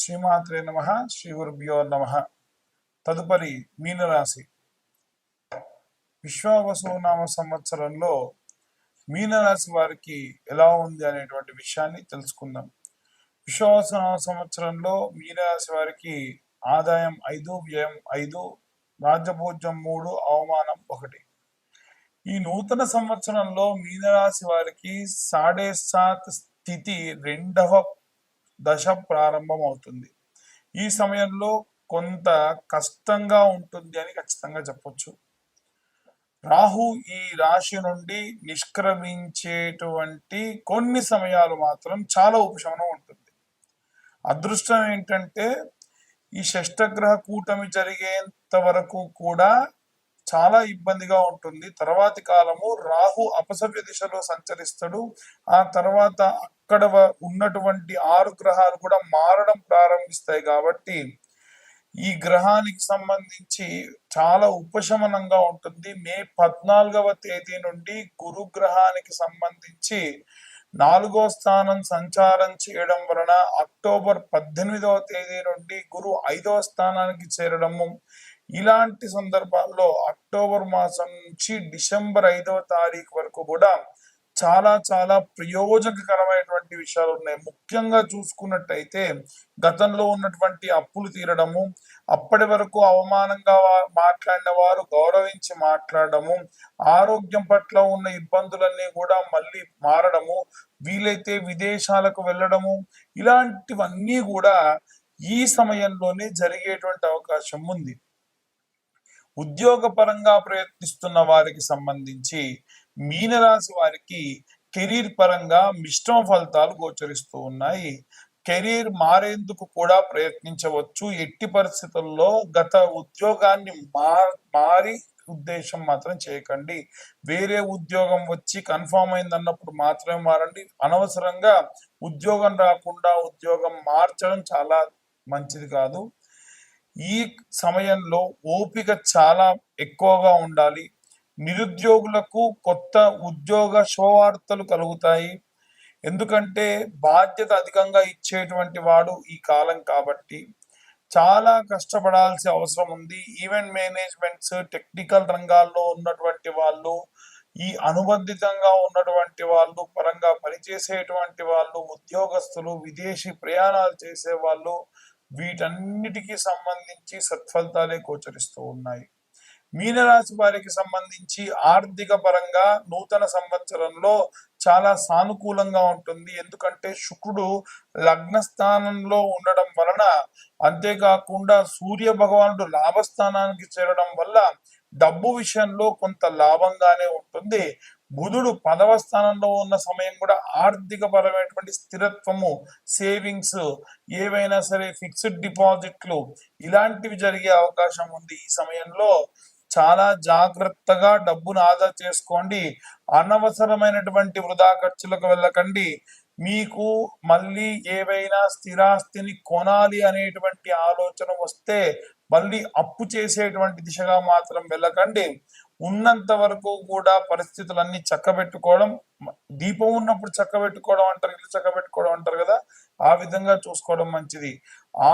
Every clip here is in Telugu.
శ్రీమాత్రే నమ. శ్రీ గురుభ్యో నమ. తదుపరి మీనరాశి. విశ్వావసునామ సంవత్సరంలో మీనరాశి వారికి ఎలా ఉంది అనేటువంటి విషయాన్ని తెలుసుకుందాం. విశ్వావసునామ సంవత్సరంలో మీనరాశి వారికి ఆదాయం 5, వ్యయం 5, రాజ్యభోజ్యం 3, అవమానం 1. ఈ నూతన సంవత్సరంలో మీనరాశి వారికి 7.5 స్థితి 2వ దశ ప్రారంభం అవుతుంది. ఈ సమయంలో కొంత కష్టంగా ఉంటుంది అని ఖచ్చితంగా చెప్పొచ్చు. రాహు ఈ రాశి నుండి నిష్క్రమించేటువంటి కొన్ని సమయాలు మాత్రం చాలా ఉపశమనం ఉంటుంది. అదృష్టం ఏంటంటే ఈ షష్టగ్రహ కూటమి జరిగేంత వరకు కూడా చాలా ఇబ్బందిగా ఉంటుంది. తర్వాతి కాలము రాహు అపసవ్య దిశలో సంచరిస్తాడు. ఆ తర్వాత అక్కడ ఉన్నటువంటి 6 గ్రహాలు కూడా మారడం ప్రారంభిస్తాయి. కాబట్టి ఈ గ్రహానికి సంబంధించి చాలా ఉపశమనంగా ఉంటుంది. మే 14వ తేదీ నుండి గురు గ్రహానికి సంబంధించి 4వ స్థానం సంచారం చేయడం వలన అక్టోబర్ 18వ తేదీ నుండి గురు 5వ స్థానానికి చేరడము, ఇలాంటి సందర్భాల్లో అక్టోబర్ మాసం నుంచి డిసెంబర్ 5వ తారీఖు వరకు కూడా చాలా చాలా ప్రయోజనకరమైనటువంటి విషయాలు ఉన్నాయి. ముఖ్యంగా చూసుకున్నట్టయితే గతంలో ఉన్నటువంటి అప్పులు తీరడము, అప్పటి వరకు అవమానంగా మాట్లాడిన వారు గౌరవించి మాట్లాడము, ఆరోగ్యం పట్ల ఉన్న ఇబ్బందులన్నీ కూడా మళ్ళీ మారడము, వీలైతే విదేశాలకు వెళ్ళడము, ఇలాంటివన్నీ కూడా ఈ సమయంలోనే జరిగేటువంటి అవకాశం ఉంది. ఉద్యోగ పరంగా ప్రయత్నిస్తున్న వారికి సంబంధించి మీనరాశి వారికి కెరీర్ పరంగా మిశ్రమ ఫలితాలు గోచరిస్తూ ఉన్నాయి. కెరీర్ మారేందుకు కూడా ప్రయత్నించవచ్చు. ఎట్టి పరిస్థితుల్లో గత ఉద్యోగాన్ని మారి ఉద్దేశం మాత్రం చేయకండి. వేరే ఉద్యోగం వచ్చి కన్ఫామ్ అయింది అన్నప్పుడు మాత్రమే మారండి. అనవసరంగా ఉద్యోగం రాకుండా ఉద్యోగం మార్చడం చాలా మంచిది కాదు. ఈ సమయంలో ఓపిక చాలా ఎక్కువగా ఉండాలి. నిరుద్యోగులకు కొత్త ఉద్యోగ శుభవార్తలు కలుగుతాయి. ఎందుకంటే బాధ్యత అధికంగా ఇచ్చేటువంటి వాడు ఈ కాలం కాబట్టి చాలా కష్టపడాల్సిన అవసరం ఉంది. ఈవెంట్ మేనేజ్మెంట్స్, టెక్నికల్ రంగాల్లో ఉన్నటువంటి వాళ్ళు, ఈ అనుబంధితంగా ఉన్నటువంటి వాళ్ళు, పరంగా పనిచేసేటువంటి వాళ్ళు, ఉద్యోగస్తులు, విదేశీ ప్రయాణాలు చేసే వాళ్ళు, వీటన్నిటికీ సంబంధించి సత్ఫలితాలే గోచరిస్తూ ఉన్నాయి. మీనరాశి వారికి సంబంధించి ఆర్థిక పరంగా నూతన సంవత్సరంలో చాలా సానుకూలంగా ఉంటుంది. ఎందుకంటే శుక్రుడు లగ్న స్థానంలో ఉండడం వలన, అంతేకాకుండా సూర్య భగవానుడు లాభస్థానానికి చేరడం వల్ల డబ్బు విషయంలో కొంత లాభంగానే ఉంటుంది. బుధుడు 10వ స్థానంలో ఉన్న సమయం కూడా ఆర్థిక పరమైనటువంటి స్థిరత్వము, సేవింగ్స్, ఏవైనా సరే ఫిక్స్డ్ డిపాజిట్లు, ఇలాంటివి జరిగే అవకాశం ఉంది. ఈ సమయంలో చాలా జాగ్రత్తగా డబ్బును ఆదా చేసుకోండి. అనవసరమైనటువంటి వృధా ఖర్చులకు వెళ్ళకండి. మీకు మళ్ళీ ఏవైనా స్థిరాస్తిని కొనాలి అనేటువంటి ఆలోచన వస్తే మళ్ళీ అప్పు చేసేటువంటి దిశగా మాత్రం వెళ్ళకండి. ఉన్నంత వరకు కూడా పరిస్థితులన్నీ చక్కబెట్టుకోవడం, దీపం ఉన్నప్పుడు చక్కబెట్టుకోవడం అంటారు, ఇల్లు చక్కబెట్టుకోవడం అంటారు కదా, ఆ విధంగా చూసుకోవడం మంచిది.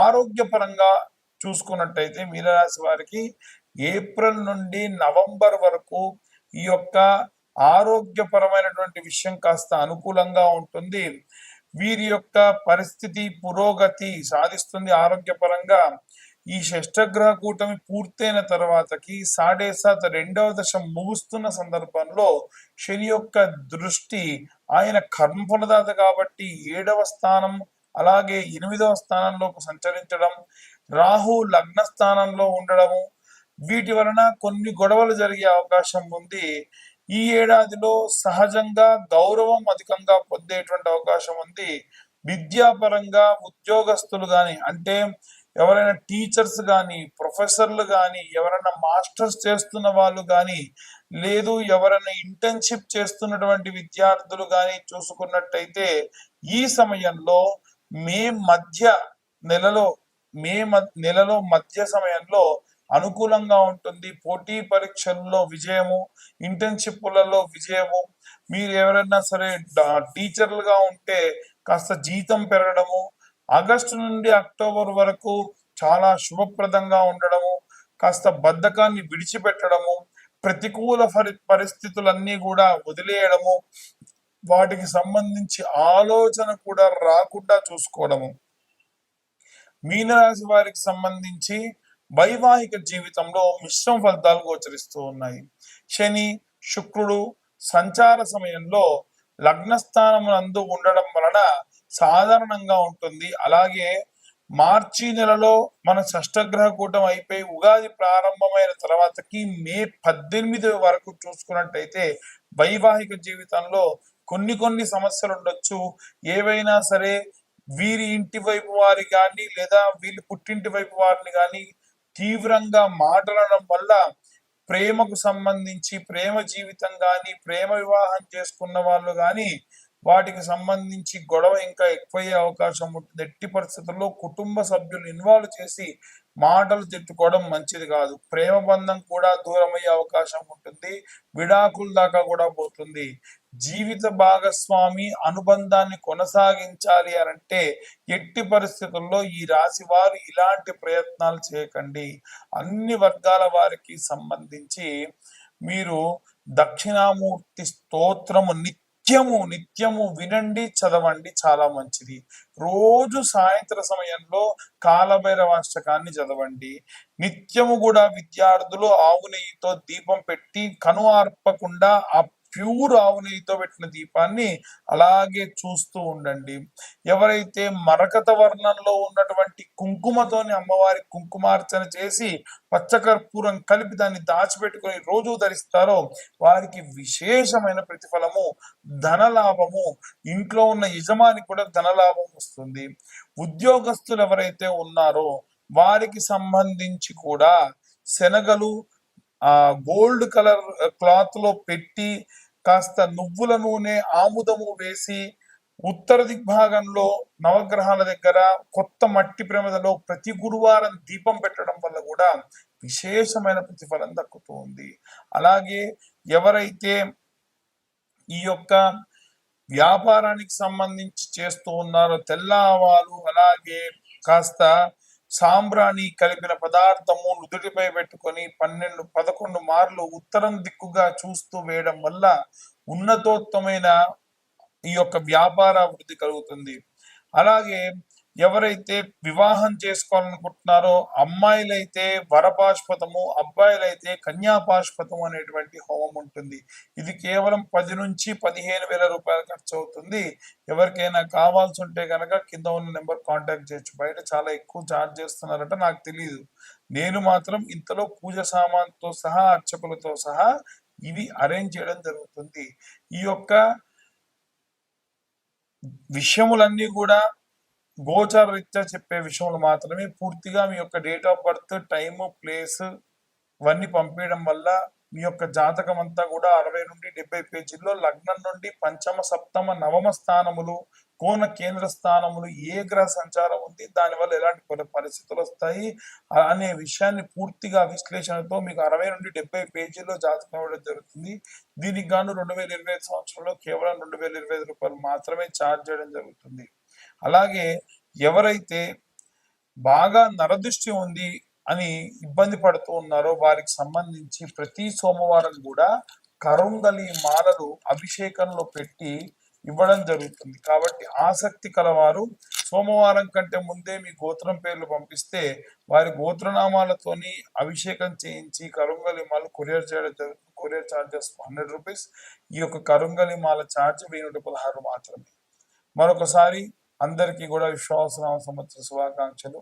ఆరోగ్యపరంగా చూసుకున్నట్టయితే మీనరాశి వారికి ఏప్రిల్ నుండి నవంబర్ వరకు ఈ యొక్క ఆరోగ్యపరమైనటువంటి విషయం కాస్త అనుకూలంగా ఉంటుంది. వీరి యొక్క పరిస్థితి పురోగతి సాధిస్తుంది ఆరోగ్యపరంగా. ఈ షష్టగ్రహ కూటమి పూర్తయిన తర్వాతకి 7.5 2వ దశ ముగుస్తున్న సందర్భంలో శని యొక్క దృష్టి, ఆయన కర్మఫలదాత కాబట్టి 7వ స్థానం అలాగే 8వ స్థానంలోకి సంచరించడం, రాహు లగ్న స్థానంలో ఉండడము, వీటి వలన కొన్ని గొడవలు జరిగే అవకాశం ఉంది. ఈ ఏడాదిలో సహజంగా గౌరవం అధికంగా పొందేటువంటి అవకాశం ఉంది. విద్యాపరంగా ఉద్యోగస్తులు కానీ, అంటే ఎవరైనా టీచర్స్ కానీ, ప్రొఫెసర్లు కానీ, ఎవరైనా మాస్టర్స్ చేస్తున్న వాళ్ళు కానీ, లేదు ఎవరైనా ఇంటర్న్షిప్ చేస్తున్నటువంటి విద్యార్థులు కానీ చూసుకున్నట్టయితే ఈ సమయంలో మే నెలలో మధ్య సమయంలో అనుకూలంగా ఉంటుంది. పోటీ పరీక్షల్లో విజయము, ఇంటర్న్షిప్లలో విజయము, మీరు ఎవరైనా సరే టీచర్లుగా ఉంటే కాస్త జీతం పెరగడము, ఆగస్టు నుండి అక్టోబర్ వరకు చాలా శుభప్రదంగా ఉండడము, కాస్త బద్ధకాన్ని విడిచిపెట్టడము, ప్రతికూల పరిస్థితులన్నీ కూడా వదిలేయడము, వాటికి సంబంధించి ఆలోచన కూడా రాకుండా చూసుకోవడము. మీనరాశి వారికి సంబంధించి వైవాహిక జీవితంలో మిశ్రమ ఫలితాలు గోచరిస్తూ ఉన్నాయి. శని, శుక్రుడు సంచార సమయంలో లగ్నస్థానం నందు ఉండడం వలన సాధారణంగా ఉంటుంది. అలాగే మార్చి నెలలో మన షష్టగ్రహ కూటం అయిపోయి ఉగాది ప్రారంభమైన తర్వాతకి మే 18 వరకు చూసుకున్నట్టయితే వైవాహిక జీవితంలో కొన్ని సమస్యలు ఉండొచ్చు. ఏవైనా సరే వీరి ఇంటి వైపు వారి కానీ లేదా వీళ్ళు పుట్టింటి వైపు వారిని కానీ తీవ్రంగా మాట్లాడడం వల్ల ప్రేమకు సంబంధించి ప్రేమ జీవితం కానీ ప్రేమ వివాహం చేసుకున్న వాళ్ళు కానీ వాటికి సంబంధించి గొడవ ఇంకా ఎక్కువయ్యే అవకాశం ఉంటుంది. ఎట్టి పరిస్థితుల్లో కుటుంబ సభ్యులు ఇన్వాల్వ్ చేసి మాటలు తిట్టుకోవడం మంచిది కాదు. ప్రేమ బంధం కూడా దూరమయ్యే అవకాశం ఉంటుంది. విడాకుల దాకా కూడా పోతుంది. జీవిత భాగస్వామి అనుబంధాన్ని కొనసాగించాలి అనంటే ఎట్టి పరిస్థితుల్లో ఈ రాశి వారు ఇలాంటి ప్రయత్నాలు చేయకండి. అన్ని వర్గాల వారికి సంబంధించి మీరు దక్షిణామూర్తి స్తోత్రము నిత్యము వినండి, చదవండి, చాలా మంచిది. రోజు సాయంత్ర సమయంలో కాలభైరవాష్టకాన్ని చదవండి. నిత్యము కూడా విద్యార్థులు ఆవు నెయ్యితో దీపం పెట్టి కను ఆర్పకుండా ఆ ప్యూర్ ఆవు నెయ్యితో పెట్టిన దీపాన్ని అలాగే చూస్తూ ఉండండి. ఎవరైతే మరకత వర్ణంలో ఉన్నటువంటి కుంకుమతోని అమ్మవారి కుంకుమార్చన చేసి పచ్చకర్పూరం కలిపి దాన్ని దాచిపెట్టుకొని రోజు ధరిస్తారో వారికి విశేషమైన ప్రతిఫలము, ధనలాభము, ఇంట్లో ఉన్న యజమానికి కూడా ధనలాభం వస్తుంది. ఉద్యోగస్తులు ఎవరైతే ఉన్నారో వారికి సంబంధించి కూడా శనగలు గోల్డ్ కలర్ క్లాత్ లో పెట్టి కాస్త నువ్వుల నూనె ఆముదము వేసి ఉత్తర దిగ్భాగంలో నవగ్రహాల దగ్గర కొత్త మట్టి ప్రమిదలో ప్రతి గురువారం దీపం పెట్టడం వల్ల కూడా విశేషమైన ప్రతిఫలం దక్కుతుంది. అలాగే ఎవరైతే ఈ యొక్క వ్యాపారానికి సంబంధించి చేస్తూ ఉన్నారో తెల్ల ఆవాలు అలాగే కాస్త సాంబ్రాణి కలిపిన పదార్థము నుదుటిపై పెట్టుకొని 11 మార్లు ఉత్తరం దిక్కుగా చూస్తూ వేయడం వల్ల ఉన్నతోత్తమైన ఈ యొక్క వ్యాపార అభివృద్ధి కలుగుతుంది. అలాగే ఎవరైతే వివాహం చేసుకోవాలనుకుంటున్నారో అమ్మాయిలైతే వరపాష్పతము, అబ్బాయిలైతే కన్యాపాష్పతము అనేటువంటి హోమం ఉంటుంది. ఇది కేవలం 10 నుంచి 15,000 రూపాయలు ఖర్చు అవుతుంది. ఎవరికైనా కావాల్సి ఉంటే కనుక కింద ఉన్న నెంబర్ కాంటాక్ట్ చేయొచ్చు. బయట చాలా ఎక్కువ ఛార్జ్ చేస్తున్నారట, నాకు తెలియదు. నేను మాత్రం ఇంతలో పూజ సామాన్తో సహా అర్చకులతో సహా ఇవి అరేంజ్ చేయడం జరుగుతుంది. ఈ యొక్క విషయములన్నీ కూడా గోచార రీత్యా చెప్పే విషయములు మాత్రమే. పూర్తిగా మీ యొక్క date of birth, time, place ఇవన్నీ పంపించడం వల్ల మీ యొక్క జాతకం అంతా కూడా 60 నుండి 70 పేజీల్లో లగ్నం నుండి పంచమ, సప్తమ, నవమ స్థానములు, కోణ కేంద్ర స్థానములు, ఏ గ్రహ సంచారం ఉంది, దానివల్ల ఎలాంటి కొన్ని పరిస్థితులు వస్తాయి అనే విషయాన్ని పూర్తిగా విశ్లేషణతో మీకు 60 నుండి 70 పేజీల్లో జాతకం ఇవ్వడం జరుగుతుంది. దీనికి గాను 2025 సంవత్సరంలో కేవలం 2025 రూపాయలు మాత్రమే ఛార్జ్ చేయడం జరుగుతుంది. అలాగే ఎవరైతే బాగా నరదృష్టి ఉంది అని ఇబ్బంది పడుతూ ఉన్నారో వారికి సంబంధించి ప్రతి సోమవారం కూడా కరుంగలి మాలలు అభిషేకంలో పెట్టి ఇవ్వడం జరుగుతుంది. కాబట్టి ఆసక్తి కలవారు సోమవారం కంటే ముందే మీ గోత్రం పేర్లు పంపిస్తే వారి గోత్రనామాలతోని అభిషేకం చేయించి కరుంగలి మాల కొరియర్ చేయడం జరుగుతుంది. Courier charges 100 rupees. ఈ యొక్క కరుంగలి మాల ఛార్జ్ 1016 మాత్రమే. మరొకసారి అందరికీ కూడా విశ్వాసనామ సంవత్సర శుభాకాంక్షలు.